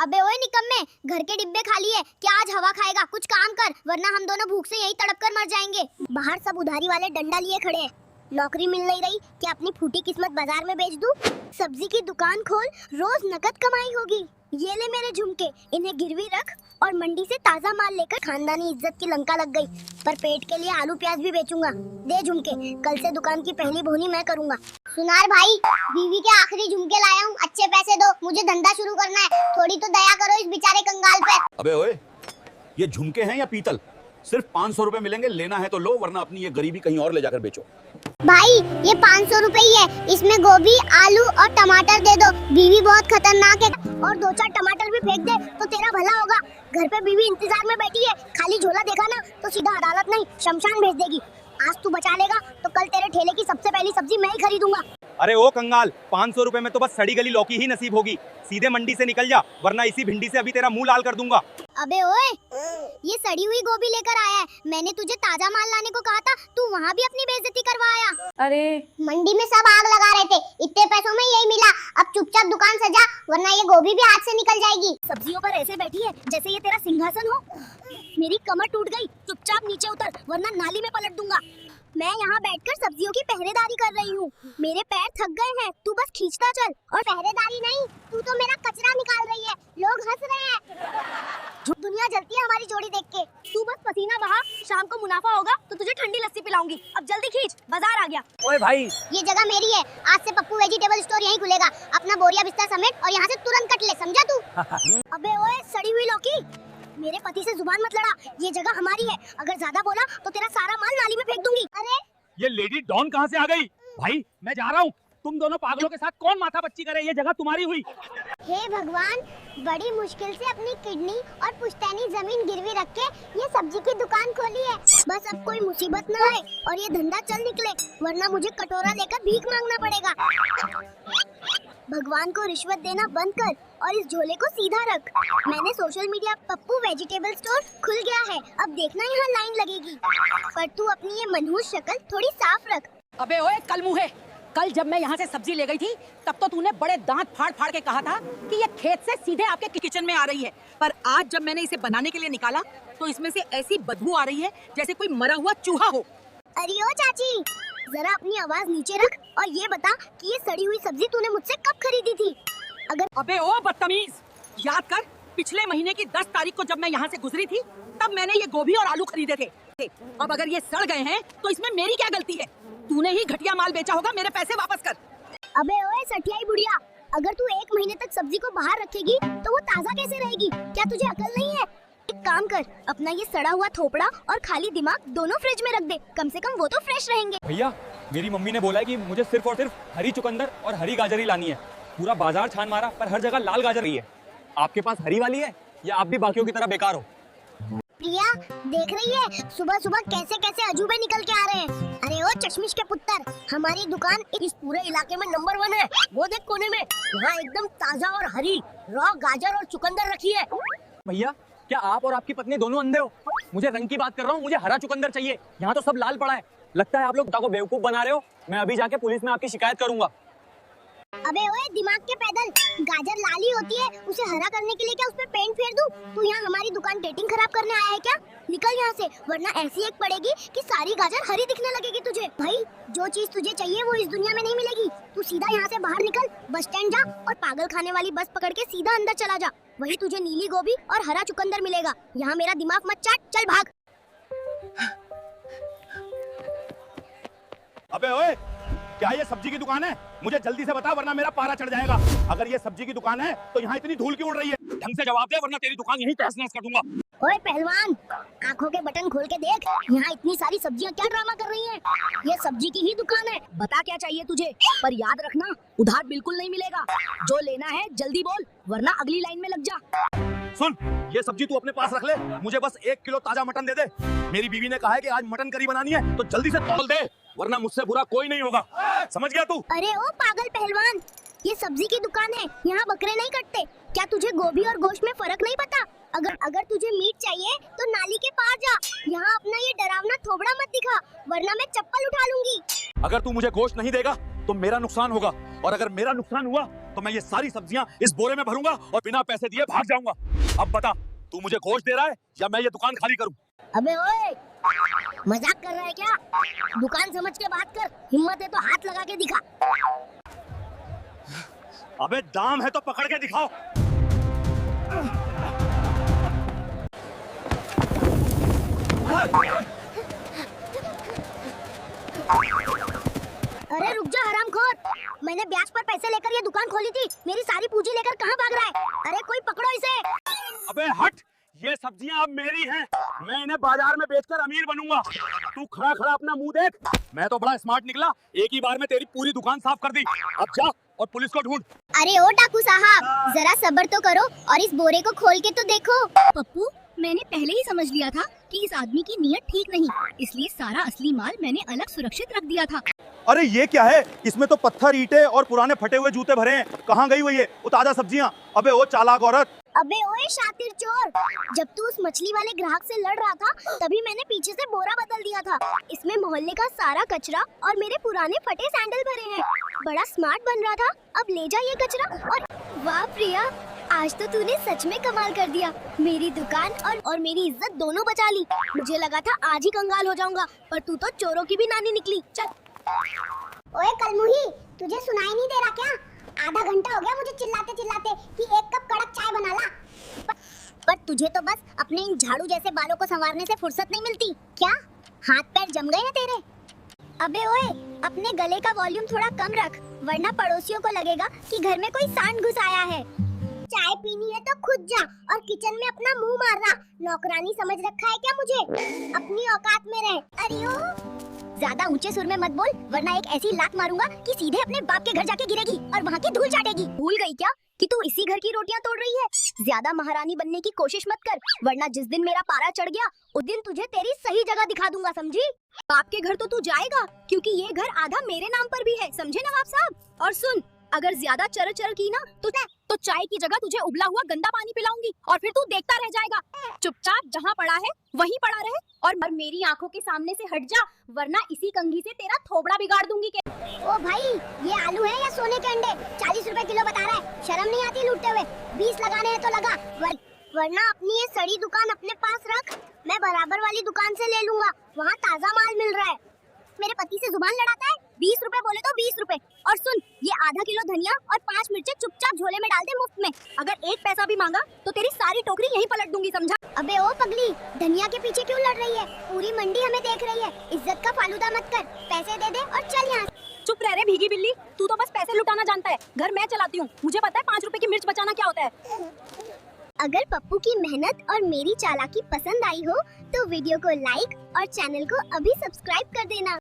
अबे ओए निकम्मे, घर के डिब्बे खाली है, क्या आज हवा खाएगा? कुछ काम कर, वरना हम दोनों भूख से यही तड़प कर मर जाएंगे। बाहर सब उधारी वाले डंडा लिए खड़े हैं। नौकरी मिल नहीं रही, क्या अपनी फूटी किस्मत बाजार में बेच दूं? सब्जी की दुकान खोल, रोज नकद कमाई होगी। ये ले मेरे झुमके, इन्हें गिरवी रख और मंडी से ताजा माल लेकर खानदानी इज्जत की लंका लग गई। पर पेट के लिए आलू प्याज भी बेचूंगा। दे झुमके, कल से दुकान की पहली बोनी मैं करूंगा। सुनार भाई, बीवी के आखिरी झुमके लाया हूँ, अच्छे पैसे दो, मुझे धंधा शुरू करना है। थोड़ी तो दया करो इस बेचारे कंगाल पे। अबे ओए, ये झुमके हैं या पीतल? सिर्फ 500 रुपए मिलेंगे, लेना है तो लो, वरना अपनी ये गरीबी कहीं और ले जाकर बेचो। भाई ये 500 रुपए ही है, इसमें गोभी, आलू और टमाटर दे दो। बीवी बहुत खतरनाक है, और 2-4 टमाटर भी फेंक दे तो तेरा भला होगा। घर पे बीवी इंतजार में बैठी है, खाली झोला देखा ना तो सीधा अदालत नहीं शमशान भेज देगी। आज तू बचा लेगा तो कल तेरे ठेले की सबसे पहली सब्जी मैं ही खरीदूंगा। अरे ओ कंगाल, 500 रुपए में तो बस सड़ी गली लौकी ही नसीब होगी। सीधे मंडी से निकल जा, वरना इसी भिंडी से अभी तेरा मुंह लाल कर दूंगा। अबे ओए, ये सड़ी हुई गोभी लेकर आया है। मैंने तुझे ताजा माल लाने को कहा था, तू वहाँ भी अपनी बेइज्जती करवाया। अरे मंडी में सब आग लगा रहे थे, इतने पैसों में यही मिला। अब चुपचाप दुकान सजा, वरना ये गोभी भी हाथ से निकल जाएगी। सब्जियों पर ऐसे बैठी है जैसे ये तेरा सिंहासन हो। मेरी कमर टूट गई, चुपचाप नीचे उतर, वरना नाली में पलट दूंगा। मैं यहाँ बैठकर सब्जियों की पहरेदारी कर रही हूँ। मेरे पैर थक गए हैं, तू बस खींचता चल। और पहरेदारी नहीं, तू तो मेरा कचरा निकाल रही है। लोग हंस रहे हैं, दुनिया जलती है हमारी जोड़ी देख के। तू बस पसीना बहा, शाम को मुनाफा होगा तो तुझे ठंडी लस्सी पिलाऊंगी। अब जल्दी खींच, बाजार आ गया। ओए भाई, ये जगह मेरी है, आज से पप्पू वेजिटेबल स्टोर यहीं खुलेगा। अपना बोरिया बिस्तर समेट और यहाँ से तुरंत कट ले, समझा तू? अबे ओए सड़ी हुई लौकी, मेरे पति से जुबान मत लड़ा, ये जगह हमारी है। अगर ज्यादा बोला तो तेरा सारा माल नाली में फेंक दूंगी। अरे ये लेडी डॉन कहाँ से आ गई? भाई मैं जा रहा हूँ, तुम दोनों पागलों के साथ कौन माथा बच्ची करे? ये जगह तुम्हारी हुई। हे भगवान, बड़ी मुश्किल से अपनी किडनी और पुश्तैनी जमीन गिरवी रख के ये सब्जी की दुकान खोली है। बस अब कोई मुसीबत न आए और ये धंधा चल निकले, वरना मुझे कटोरा लेकर भीख मांगना पड़ेगा। भगवान को रिश्वत देना बंद कर और इस झोले को सीधा रख। मैंने social media Pappu vegetable store खुल गया है, अब देखना यहाँ लाइन लगेगी। पर तू अपनी ये मनहूस शक्ल थोड़ी साफ रख। अबे ओए कल मुँहे, कल जब मैं यहाँ से सब्जी ले गई थी तब तो तूने बड़े दांत फाड़ फाड़ के कहा था कि ये खेत से सीधे आपके किचन में आ रही है। पर आज जब मैंने इसे बनाने के लिए निकाला तो इसमें से ऐसी बदबू आ रही है जैसे कोई मरा हुआ चूहा हो। अरे ओ चाची, जरा अपनी आवाज नीचे रख और ये बता कि ये सड़ी हुई सब्जी तूने मुझसे कब खरीदी थी? अगर अबे ओ बदतमीज, याद कर पिछले महीने की 10 तारीख को जब मैं यहाँ से गुजरी थी तब मैंने ये गोभी और आलू खरीदे थे। अब अगर ये सड़ गए हैं तो इसमें मेरी क्या गलती है? तूने ही घटिया माल बेचा होगा, मेरे पैसे वापस कर। अबे ओए सठियाई बुढ़िया, अगर तू 1 महीने तक सब्जी को बाहर रखेगी तो वो ताजा कैसे रहेगी? क्या तुझे अकल नहीं है? एक काम कर, अपना ये सड़ा हुआ थोपड़ा और खाली दिमाग दोनों फ्रिज में रख दे, कम से कम वो तो फ्रेश रहेंगे। भैया, मेरी मम्मी ने बोला है कि मुझे सिर्फ और सिर्फ हरी चुकंदर और हरी गाजर ही लानी है। पूरा बाजार छान मारा पर हर जगह लाल गाजर ही है। आपके पास हरी वाली है या आप भी बाकियों की तरह बेकार हो? प्रिया देख रही है सुबह सुबह कैसे कैसे अजूबे निकल के आ रहे हैं। अरे ओ चश्मिश के पुत्र, हमारी दुकान इस पूरे इलाके में नंबर 1 है। वो देख कोने में, यहाँ एकदम ताजा और हरी रॉ गाजर और चुकंदर रखी है। भैया, क्या आप और आपकी पत्नी दोनों अंधे हो? मुझे रंग की बात कर रहा हूँ, मुझे हरा चुकंदर चाहिए। यहाँ तो सब लाल पड़ा है। लगता है आप लोग को बेवकूफ बना रहे हो। मैं अभी जाके पुलिस में आपकी शिकायत करूंगा। अबे ओए दिमाग के पैदल, गाजर लाली होती है, उसे हरा करने के लिए क्या उस पे पेंट फेर दूं? तू यहाँ हमारी दुकान डेटिंग खराब करने आया है क्या? निकल यहाँ से, वरना ऐसी एक पड़ेगी कि सारी गाजर हरी दिखने लगेगी तुझे। भाई जो चीज तुझे चाहिए वो इस दुनिया में नहीं मिलेगी। तू सीधा यहाँ से बाहर निकल, बस स्टैंड जा और पागल खाने वाली बस पकड़ के सीधा अंदर चला जा। वही तुझे नीली गोभी और हरा चुकंदर मिलेगा। यहाँ मेरा दिमाग मत चाट, चल भाग। अबे ओए, क्या ये सब्जी की दुकान है? मुझे जल्दी से बता, वरना मेरा पारा चढ़ जाएगा। अगर ये सब्जी की दुकान है तो यहाँ इतनी धूल क्यों उड़ रही है? ढंग से जवाब दे, वरना तेरी दुकान यहीं तहस-नहस कर दूंगा। ओए पहलवान, आंखों के बटन खोल के देख, यहाँ इतनी सारी सब्जियाँ क्या ड्रामा कर रही हैं? ये सब्जी की ही दुकान है। बता क्या चाहिए तुझे, पर याद रखना उधार बिल्कुल नहीं मिलेगा। जो लेना है जल्दी बोल, वरना अगली लाइन में लग जा। सुन, ये सब्जी तू अपने पास रख ले, मुझे बस 1 किलो ताजा मटन दे दे। मेरी बीवी ने कहा है कि आज मटन करी बनानी है, तो जल्दी से तौल दे, वरना मुझसे बुरा कोई नहीं होगा। समझ गया तू? अरे ओ पागल पहलवान, ये सब्जी की दुकान है, यहाँ बकरे नहीं कटते। क्या तुझे गोभी और गोश्त में फर्क नहीं पता? अगर तुझे मीट चाहिए तो नाली के पार जा। यहाँ अपना ये डरावना थोबड़ा मत दिखा, वरना मैं चप्पल उठा लूंगी। अगर तू मुझे गोश्त नहीं देगा तो मेरा नुकसान होगा, और अगर मेरा नुकसान हुआ तो मैं ये सारी सब्जियां इस बोरे में भरूंगा और बिना पैसे दिए भाग जाऊंगा। अब बता, तू मुझे गोश्त दे रहा है या मैं ये दुकान खाली करूं? अबे ओए, मजाक कर रहा है क्या? दुकान समझ के बात कर, हिम्मत है तो हाथ लगा के दिखा। अबे दाम है तो पकड़ के दिखाओ। अरे रुक जा हरामखोर, मैंने ब्याज पर पैसे लेकर ये दुकान खोली थी, मेरी सारी पूंजी लेकर कहाँ भाग रहा है? अरे कोई पकड़ो इसे। अबे हट, ये सब्जियां अब मेरी हैं, मैं इन्हें बाजार में बेचकर अमीर बनूंगा। तू खड़ा खड़ा अपना मुंह देख, मैं तो बड़ा स्मार्ट निकला, एक ही बार में तेरी पूरी दुकान साफ कर दी। अब जा और पुलिस को ढूंढ। अरे ओ डाकू साहब, जरा सब्र तो करो और इस बोरे को खोल के तो देखो। पप्पू, मैंने पहले ही समझ लिया था कि इस आदमी की नीयत ठीक नहीं, इसलिए सारा असली माल मैंने अलग सुरक्षित रख दिया था। अरे ये क्या है? इसमें तो पत्थर, ईंटें और पुराने फटे हुए जूते भरे हैं। कहाँ गई वो ये ताजा सब्जियां? अबे ओ चालाक औरत! अबे ओए शातिर चोर, जब तू उस मछली वाले ग्राहक से लड़ रहा था तभी मैंने पीछे से बोरा बदल दिया था। इसमें मोहल्ले का सारा कचरा और मेरे पुराने फटे सैंडल भरे हैं। बड़ा स्मार्ट बन रहा था, अब ले जा ये कचरा। और वाह प्रिया, आज तो तूने सच में कमाल कर दिया। मेरी दुकान और मेरी इज्जत दोनों बचा ली। मुझे लगा था आज ही कंगाल हो जाऊंगा, पर तू तो चोरों की भी नानी निकली। चल। ओए कलमुही, तुझे सुनाई नहीं दे रहा क्या? आधा घंटा हो गया मुझे चिल्लाते चिल्लाते कि एक कप कड़क चाय बना ला। पर तुझे तो बस अपने इन झाड़ू जैसे बालों को संवारने से फुर्सत नहीं मिलती क्या? हाथ पैर जम गए हैं तेरे? अबे ओए, अपने गले का वॉल्यूम थोड़ा कम रख, वरना पड़ोसियों को लगेगा कि घर में कोई सांड घुस आया है। चाय पीनी है तो खुद जा और किचन में अपना मुंह मारना। नौकरानी समझ रखा है क्या मुझे? अपनी औकात में रह। अरे ओ, ज्यादा ऊंचे सुर में मत बोल, वरना एक ऐसी लात मारूंगा कि सीधे अपने बाप के घर जाके गिरेगी और वहाँ की धूल चाटेगी। भूल गई क्या कि तू इसी घर की रोटियां तोड़ रही है? ज्यादा महारानी बनने की कोशिश मत कर, वरना जिस दिन मेरा पारा चढ़ गया उस दिन तुझे तेरी सही जगह दिखा दूंगा, समझी? बाप के घर तो तू जाएगा, क्योंकि ये घर आधा मेरे नाम पर भी है, समझे नवाब साहब? और सुन, अगर ज्यादा चर चर की ना तो चाय की जगह तुझे उबला हुआ गंदा पानी पिलाऊंगी और फिर तू देखता रह जाएगा। चुपचाप जहाँ पड़ा है वहीं पड़ा रहे और मेरी आंखों के सामने से हट जा, वरना इसी कंघी से तेरा थोबड़ा बिगाड़ दूंगी के। ओ भाई, ये आलू है या सोने के अंडे? 40 रुपए किलो बता रहा है, शर्म नहीं आती लूटते हुए? 20 लगाने हैं तो लगा, वरना अपनी ये सड़ी दुकान अपने पास रख, मैं बराबर वाली दुकान से ले लूंगा, वहाँ ताजा माल मिल रहा है। मेरे पति से जुबान लड़ाता है, 20 रुपए बोले तो 20 रुपए। और सुन, ये आधा किलो धनिया और 5 मिर्चें चुपचाप झोले में डाल दे मुफ्त में। अगर एक पैसा भी मांगा तो तेरी सारी टोकरी यहीं पलट दूंगी, समझा? अबे ओ पगली, धनिया के पीछे क्यों लड़ रही है? पूरी मंडी हमें देख रही है। इज्जत का फालूदा मत कर, पैसे दे दे और चल यहाँ। चुप रह रे भीगी बिल्ली, तू तो बस पैसे लुटाना जानता है। घर मैं चलाती हूँ, मुझे पता है 5 रुपए की मिर्च बचाना क्या होता है। अगर पप्पू की मेहनत और मेरी चालाकी पसंद आई हो तो वीडियो को लाइक और चैनल को अभी सब्सक्राइब कर देना।